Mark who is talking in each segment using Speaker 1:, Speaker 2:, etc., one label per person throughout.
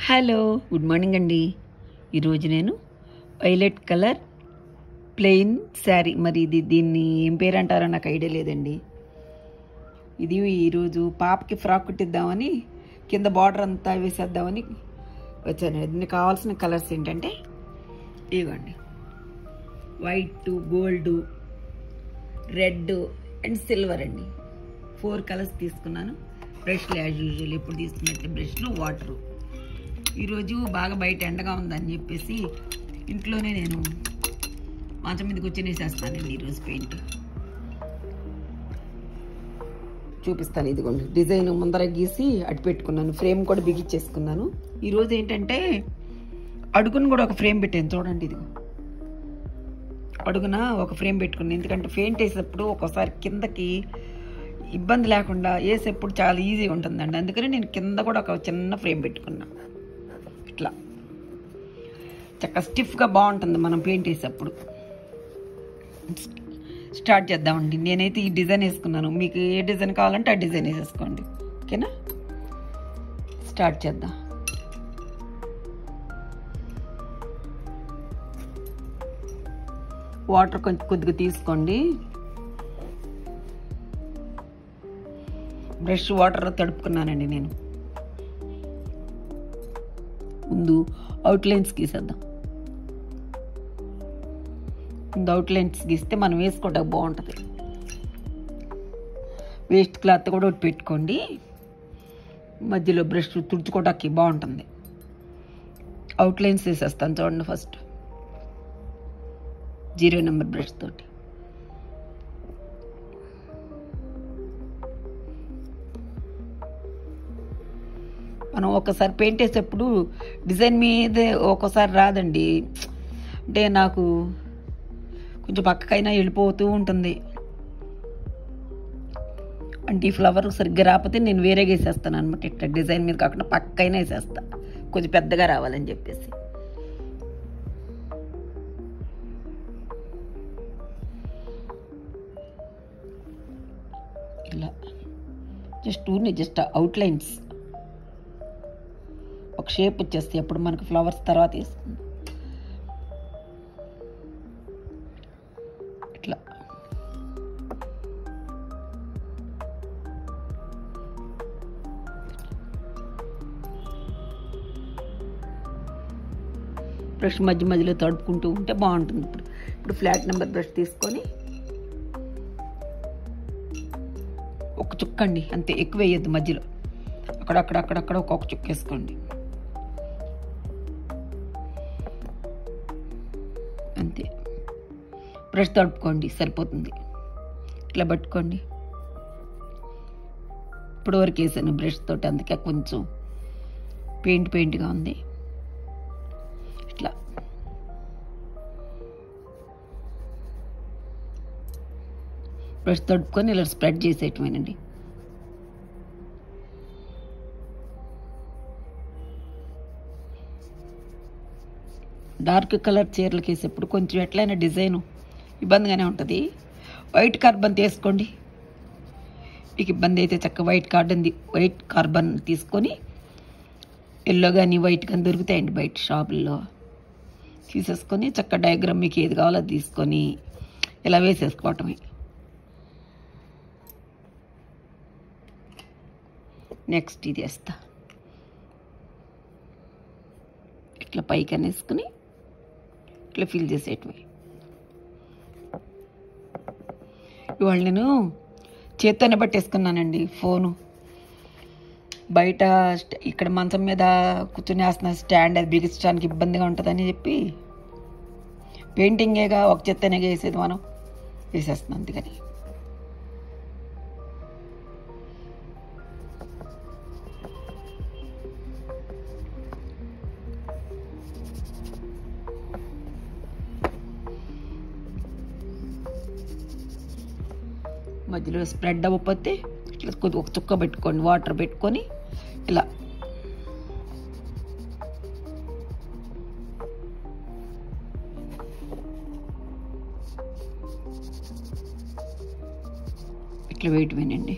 Speaker 1: Hello, good morning అండి. ఈరోజు నేను వైలెట్ కలర్ ప్లెయిన్ శారీ, మరి దీన్ని ఏం పేరు అంటారో నాకు ఐడియా లేదండి. ఇది ఈరోజు పాపకి ఫ్రాక్ కుట్టిద్దామని కింద బార్డర్ అంతా వేసేద్దామని వచ్చాను. దీనికి కావాల్సిన కలర్స్ ఏంటంటే ఇవ్వండి, white, gold, red and silver అండి. 4 కలర్స్ తీసుకున్నాను. బ్రష్లు యాజ్ యూజువల్ ఎప్పుడు తీసుకున్నట్టే బ్రష్లు, వాటరు. ఈరోజు బాగా బయట ఎండగా ఉందని చెప్పేసి ఇంట్లోనే నేను మంచం మీద కూర్చొని వేసేస్తానండి. ఈరోజు పెయింట్ చూపిస్తాను. ఇదిగోండి, డిజైన్ ముందర గీసి అటు పెట్టుకున్నాను. ఫ్రేమ్ కూడా బిగించేసుకున్నాను. ఈరోజు ఏంటంటే అడుగును కూడా ఒక ఫ్రేమ్ పెట్టాను. చూడండి, ఇదిగో అడుగున ఒక ఫ్రేమ్ పెట్టుకున్నాను. ఎందుకంటే పెయింట్ వేసేటప్పుడు ఒక్కోసారి కిందకి ఇబ్బంది లేకుండా వేసేప్పుడు చాలా ఈజీగా ఉంటుందండి. అందుకని నేను కింద కూడా ఒక చిన్న ఫ్రేమ్ పెట్టుకున్నా. ఇట్లా చక్కగా స్టిఫ్గా బాగుంటుంది మనం పెయింట్ వేసేటప్పుడు. స్టార్ట్ చేద్దామండి. నేనైతే ఈ డిజైన్ వేసుకున్నాను. మీకు ఏ డిజైన్ కావాలంటే ఆ డిజైన్ వేసేసుకోండి. ఓకేనా, స్టార్ట్ చేద్దాం. వాటర్ కొంచెం కొద్దిగా తీసుకోండి. బ్రష్ వాటర్లో తడుపుకున్నానండి నేను. ముందు అవుట్లైన్స్ గీసేద్దాం. ముందు అవుట్లైన్స్ గీస్తే మనం వేసుకోవడానికి బాగుంటుంది. వేస్ట్ క్లాత్ కూడా ఒకటి పెట్టుకోండి. మధ్యలో బ్రష్ తుడుచుకోవడానికి బాగుంటుంది. అవుట్లైన్స్ వేసేస్తాను చూడండి. ఫస్ట్ 0 నెంబర్ బ్రష్ తోటి మనం ఒకసారి పెయింట్ వేసేటప్పుడు డిజైన్ మీద ఒక్కోసారి రాదండి. అంటే నాకు కొంచెం పక్కకైనా వెళ్ళిపోతూ ఉంటుంది. అంటే ఈ ఫ్లవర్ సరిగ్గా రాకపోతే నేను వేరేగా వేసేస్తాను అనమాట. ఇట్లా డిజైన్ మీద కాకుండా పక్కకైనా వేసేస్తా, కొంచెం పెద్దగా రావాలని చెప్పేసి. ఇలా జస్ట్ అవుట్లైన్స్ ఒక షేప్ వచ్చేస్తాయి. అప్పుడు మనకు ఫ్లవర్స్ తర్వాత వేసుకుందాం. ఇట్లా బ్రష్ మధ్యలో తడుపుకుంటూ ఉంటే బాగుంటుంది. ఇప్పుడు ఫ్లాట్ నెంబర్ బ్రష్ తీసుకొని ఒక చుక్కండి, అంతే, ఎక్కువ వేయద్దు. మధ్యలో అక్కడక్కడ ఒక్కొక్క చుక్క వేసుకోండి, అంతే. బ్రష్ తడుపుకోండి, సరిపోతుంది. ఇట్లా పట్టుకోండి. ఇప్పుడు వరకు వేసాను బ్రష్ తోటి, అందుకే కొంచెం పెయింట్గా ఉంది. ఇట్లా బ్రష్ తడుపుకొని ఇలా స్ప్రెడ్ చేసేయటమేనండి. డార్క్ కలర్ చీరలకు వేసేప్పుడు కొంచెం ఎట్లయినా డిజైను ఇబ్బందిగానే ఉంటుంది. వైట్ కార్బన్ తీసుకోండి. మీకు ఇబ్బంది అయితే చక్కగా వైట్ కార్బన్ తీసుకొని, ఎల్లో కానీ వైట్ కానీ దొరుకుతాయండి బయట షాపుల్లో. తీసేసుకొని చక్కగా డయాగ్రామ్ మీకు ఏది కావాలో అది తీసుకొని ఇలా వేసేసుకోవటమే. నెక్స్ట్ ఇది వేస్తా. ఇట్లా పైకి అనేసుకుని ఇట్లా ఫిల్ చేసేటివి. ఇవాళ నేను చేత్తోనే పట్టేసుకున్నానండి ఫోను. బయట ఇక్కడ మంచం మీద కూర్చొని వేస్తున్న స్టాండ్ అది బిగించడానికి ఇబ్బందిగా ఉంటుందని చెప్పి పెయింటింగేగా ఒక చేత్తోనే వేసేది మనం, వేసేస్తున్నాం. అందుకని మధ్యలో స్ప్రెడ్ అవ్వకపోతే ఇట్లా కొద్దిగా ఒక చుక్క పెట్టుకోండి, వాటర్ పెట్టుకొని ఇలా ఇట్లా వేయటమేనండి.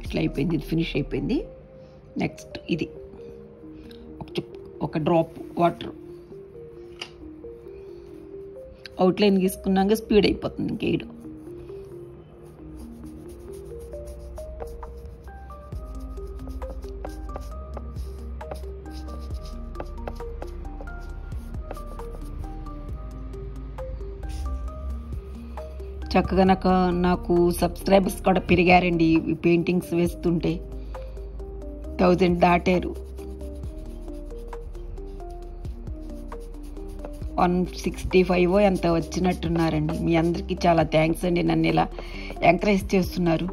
Speaker 1: ఇట్లా అయిపోయింది, ఇది ఫినిష్ అయిపోయింది. నెక్స్ట్ ఇది ఒక డ్రాప్ వాటర్. అవుట్లైన్ గీసుకున్నాక స్పీడ్ అయిపోతుంది ఇంకేయడం. చక్కగా నాకు సబ్స్క్రైబర్స్ కూడా పెరిగారండి. ఈ పెయింటింగ్స్ వేస్తుంటే 1000 దాటారు. 165 ఎంత వచ్చినట్టున్నారండి. మీ అందరికీ చాలా థ్యాంక్స్ అండి, నన్ను ఇలా ఎంకరేజ్ చేస్తున్నారు.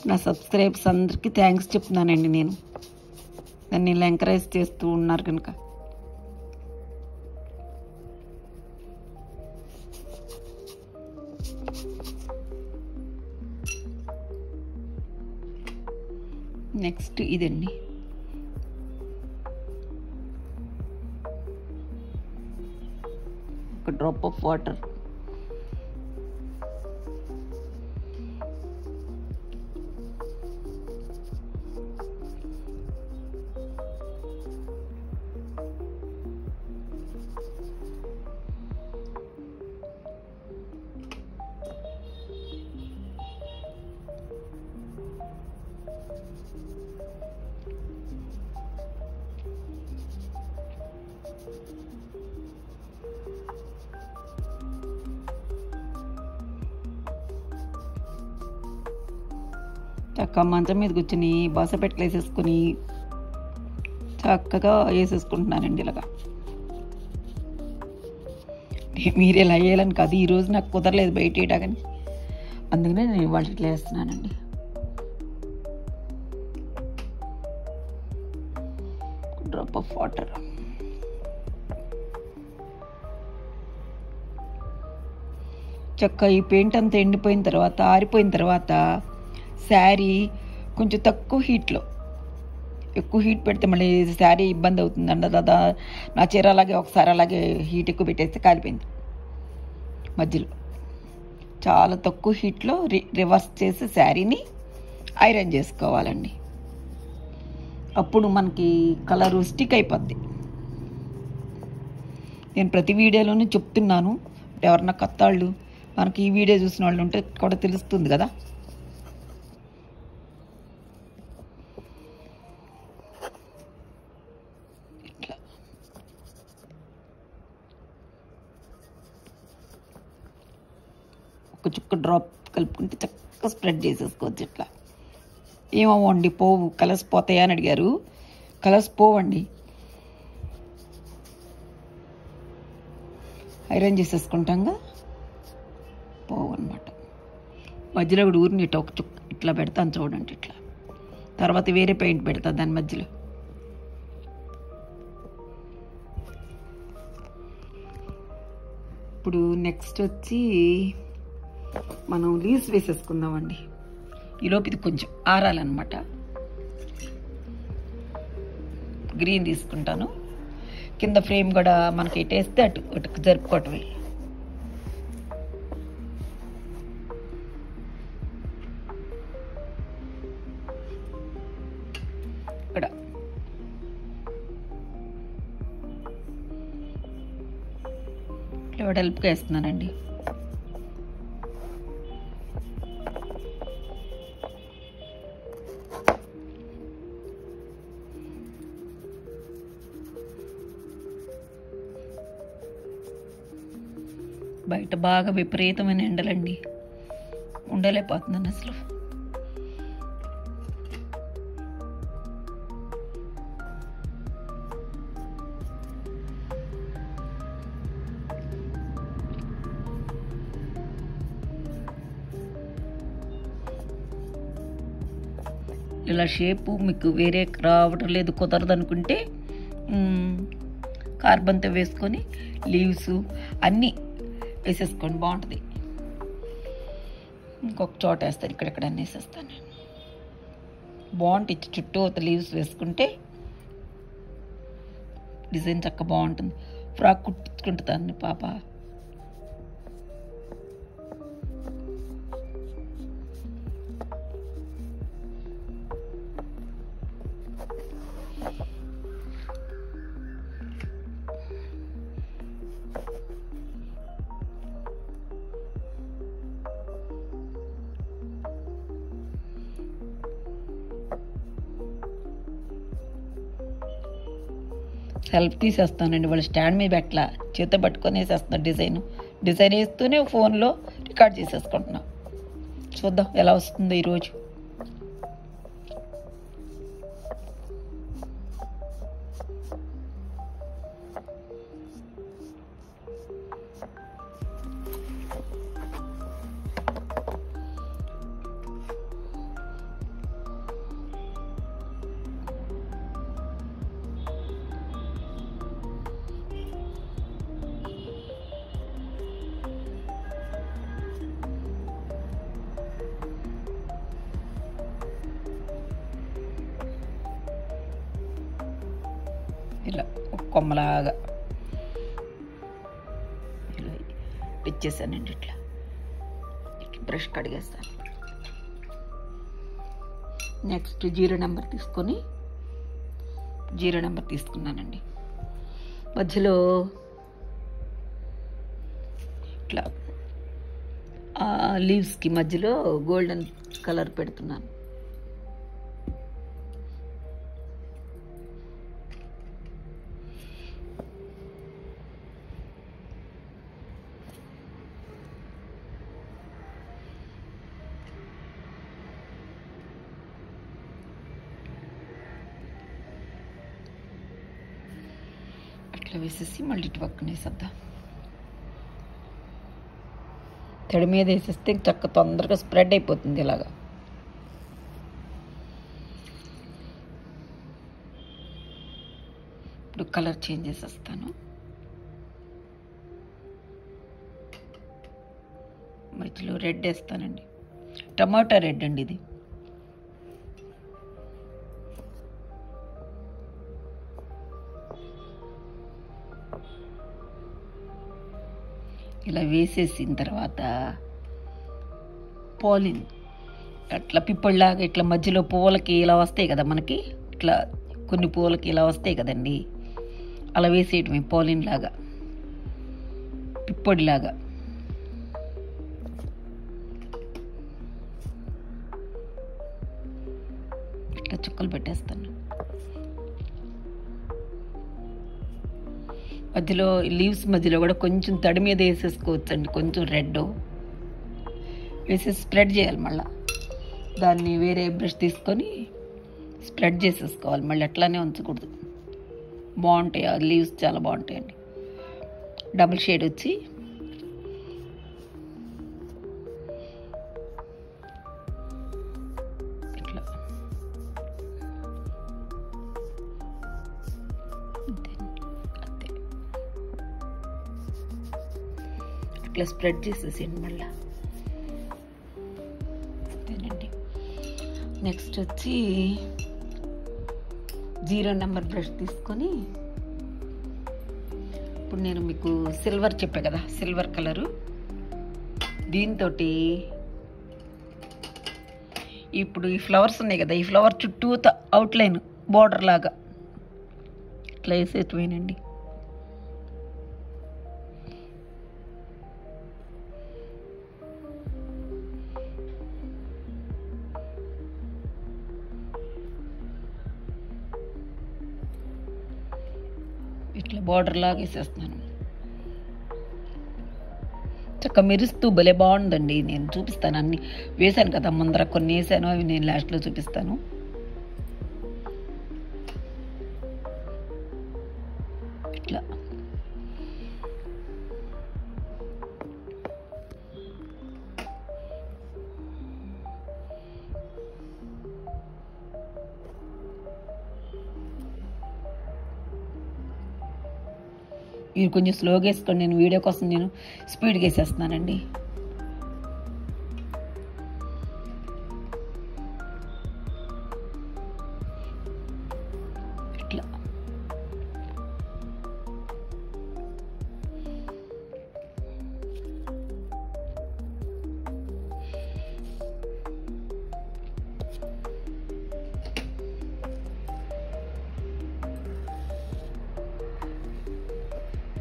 Speaker 1: నా సబ్స్క్రైబర్స్ అందరికీ థ్యాంక్స్ చెప్తున్నానండి. నేను నన్ను ఇలా ఎంకరేజ్ చేస్తూ ఉన్నారు కనుక. నెక్స్ట్ ఇదండి, ఒక డ్రాప్ ఆఫ్ వాటర్. చక్కగా మంచం మీద కూర్చొని బాస పెట్టులు వేసేసుకొని చక్కగా వేసేసుకుంటున్నానండి ఇలాగా. మీరు ఇలా వేయాలని కాదు, ఈరోజు నాకు కుదరలేదు బయట వేయటాకని, అందుకనే నేను ఇవాళ ఇట్లా వేస్తున్నానండి. Drop of water. చక్కగా ఈ పెయింట్ అంతా ఎండిపోయిన తర్వాత, ఆరిపోయిన తర్వాత శారీ కొంచెం తక్కువ హీట్లో, ఎక్కువ హీట్ పెడితే మళ్ళీ శారీ ఇబ్బంది అవుతుందండి. దాదా నా చీర అలాగే ఒకసారి అలాగే హీట్ ఎక్కువ పెట్టేస్తే కాలిపోయింది. మధ్యలో చాలా తక్కువ హీట్లో రివర్స్ చేసి శారీని ఐరన్ చేసుకోవాలండి. అప్పుడు మనకి కలరు స్టిక్ అయిపోద్ది. నేను ప్రతి వీడియోలోనూ చెప్తున్నాను. ఎవరన్నా కొత్త వాళ్ళు మనకి ఈ వీడియో చూసిన వాళ్ళు ఉంటే కూడా తెలుస్తుంది కదా. ఒక చుక్క డ్రాప్ కలుపుకుంటే చక్కగా స్ప్రెడ్ చేసేసుకోవచ్చు. ఇట్లా ఏమవ్వండి పోవు, కలర్స్ పోతాయా అని అడిగారు. కలర్స్ పోవండి, ఐరన్ చేసేసుకుంటాంగా పోవు అనమాట. మధ్యలో కూడా ఊరిని ఇట్లా ఒక చుక్క ఇట్లా పెడతాను చూడండి. ఇట్లా తర్వాత వేరే పెయింట్ పెడతా దాని మధ్యలో. ఇప్పుడు నెక్స్ట్ వచ్చి మనం లీవ్స్ వేసేసుకుందామండి. ఈలోపు ఇది కొంచెం ఆరాలన్నమాట. గ్రీన్ తీసుకుంటాను. కింద ఫ్రేమ్ కూడా మనకి ఎటు వేస్తే అటు జరుపుకోవటమే. ఇక్కడ వెడల్పుగా వేస్తున్నానండి. బయట బాగా విపరీతమైన ఎండలండి, ఉండలేకపోతున్నాను అసలు. ఇలా షేపు మీకు వేరే రావటం లేదు, కుదరదు అనుకుంటే కార్బన్తో వేసుకొని లీవ్స్ అన్నీ వేసేసుకోండి, బాగుంటుంది. ఇంకొక చోట వేస్తాను, ఇక్కడెక్కడ అన్నీ వేసేస్తాను. బాగుంటుంది. చుట్టూ లీవ్స్ వేసుకుంటే డిజైన్ చక్కగా బాగుంటుంది. ఫ్రాక్ కుట్టించుకుంటుందండి పాప. సెల్ఫ్ తీసేస్తానండి. వాళ్ళు స్టాండ్ మీద పెట్టలా, చేతితో పట్టుకొని వేసేస్తున్నా. డిజైన్ వేస్తూనే ఫోన్లో రికార్డ్ చేసేసుకుంటున్నా. చూద్దాం ఎలా వస్తుందో ఈరోజు. ఇలా ఒక కొమ్మలాగా ఇలా ఇచ్చేసానండి. ఇట్లా బ్రష్ కడిగేస్తాను. నెక్స్ట్ 0 నెంబర్ తీసుకున్నానండి. మధ్యలో ఇట్లా లీవ్స్కి మధ్యలో గోల్డెన్ కలర్ పెడుతున్నాను. ఇట్లా వేసేసి మళ్ళీ ఇటు పక్కన వేసేద్దాం. తడి మీద వేసేస్తే చక్క తొందరగా స్ప్రెడ్ అయిపోతుంది. ఇలాగా ఇప్పుడు కలర్ చేంజ్ చేసేస్తాను. మధ్యలో రెడ్ వేస్తానండి. టమాటా రెడ్ అండి ఇది. ఇలా వేసేసిన తర్వాత పాలిన్ అట్లా పిప్పళ్ళలాగా ఇట్లా మధ్యలో పువ్వులకి ఇలా వస్తాయి కదా, మనకి ఇట్లా కొన్ని పువ్వులకి ఇలా వస్తాయి కదండి, అలా వేసేయటమే పాలిన్ లాగా, పిప్పొడిలాగా. ఇట్లా చుక్కలు పెట్టేస్తాను. మధ్యలో లీవ్స్ మధ్యలో కూడా కొంచెం తడి మీద వేసేసుకోవచ్చు అండి. కొంచెం రెడ్ వేసేసి స్ప్రెడ్ చేయాలి. మళ్ళీ దాన్ని వేరే బ్రష్ తీసుకొని స్ప్రెడ్ చేసేసుకోవాలి. మళ్ళీ అట్లానే ఉంచకూడదు. బాగుంటాయి ఆ లీవ్స్, చాలా బాగుంటాయండి. డబుల్ షేడ్ వచ్చి ఇట్లా ఇట్లా స్ప్రెడ్ చేసేసేయండి. మళ్ళీ అంతేనండి. నెక్స్ట్ వచ్చి 0 నెంబర్ బ్రష్ తీసుకొని ఇప్పుడు నేను మీకు సిల్వర్ చెప్పా కదా, సిల్వర్ కలరు, దీంతో ఇప్పుడు ఈ ఫ్లవర్స్ ఉన్నాయి కదా, ఈ ఫ్లవర్ చుట్టూ అవుట్లైన్ బోర్డర్ లాగా ఇట్లా వేసేటమేనండి. ఇట్లా బార్డర్ లాగా వేసేస్తున్నాను. చక్కగా మెరుస్తూ భలే బాగుందండి. నేను చూపిస్తాను, అన్ని వేసాను కదా ముందర, కొన్ని వేసాను, అవి నేను లాస్ట్లో చూపిస్తాను. ఇట్లా మీరు కొంచెం స్లోగా వేసుకోండి, నేను వీడియో కోసం నేను స్పీడ్గా వేసేస్తున్నానండి.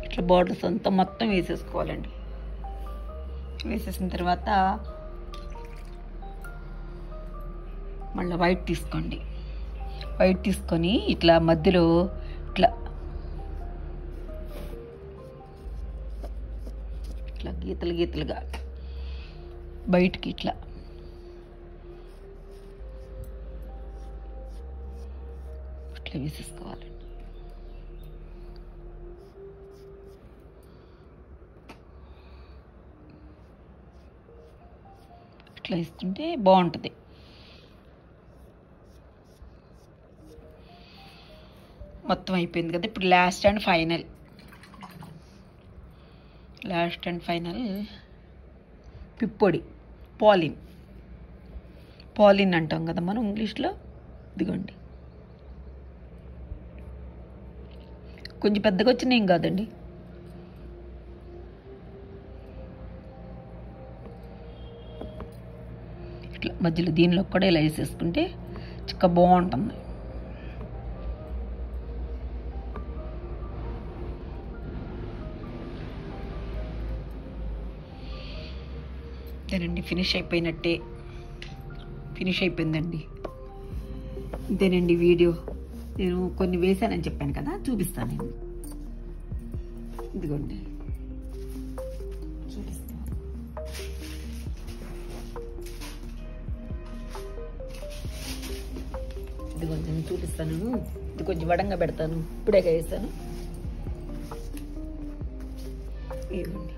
Speaker 1: ఇట్లా బార్డర్స్ అంతా మొత్తం వేసేసుకోవాలండి. వేసేసిన తర్వాత మళ్ళీ వైట్ తీసుకోండి. వైట్ తీసుకొని ఇట్లా మధ్యలో ఇట్లా గీతలు గీతలుగా బయటికి ఇట్లా ఇట్లా వేసేసుకోవాలండి. ఇట్లా ఇస్తుంటే బాగుంటుంది. మొత్తం అయిపోయింది కదా. ఇప్పుడు లాస్ట్ అండ్ ఫైనల్ పిప్పొడి, పాలిన్ అంటాం కదా మనం ఇంగ్లీష్లో. ఇదిగోండి, కొంచెం పెద్దగా వచ్చినా ఏం కాదండి. ఇట్లా మధ్యలో దీనిలో కూడా ఇలా వేసేసుకుంటే చక్కగా బాగుంటుంది. అంతేనండి, ఫినిష్ అయిపోయిందండి. అంతేనండి వీడియో. నేను కొన్ని వేసానని చెప్పాను కదా, చూపిస్తాను నేను. ఇదిగోండి చూపిస్తాను. ఇదిగోండి నేను చూపిస్తాను. ఇది కొంచెం వడంగా పెడతాను, ఇప్పుడే వేస్తాను. ఇదిగోండి,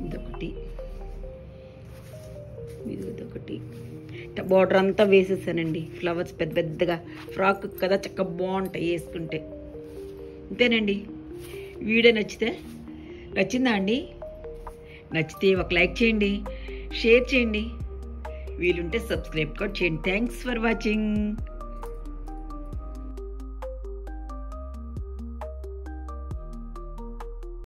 Speaker 1: ఇదొకటి బార్డర్ అంతా వేసేసానండి. ఫ్లవర్స్ పెద్ద పెద్దగా, ఫ్రాక్ కదా చక్కగా బాగుంటాయి వేసుకుంటే. అంతేనండి. వీడియో నచ్చిందా అండి? నచ్చితే ఒక లైక్ చేయండి, షేర్ చేయండి, వీలుంటే సబ్స్క్రైబ్ కూడా చేయండి. Thanks for watching.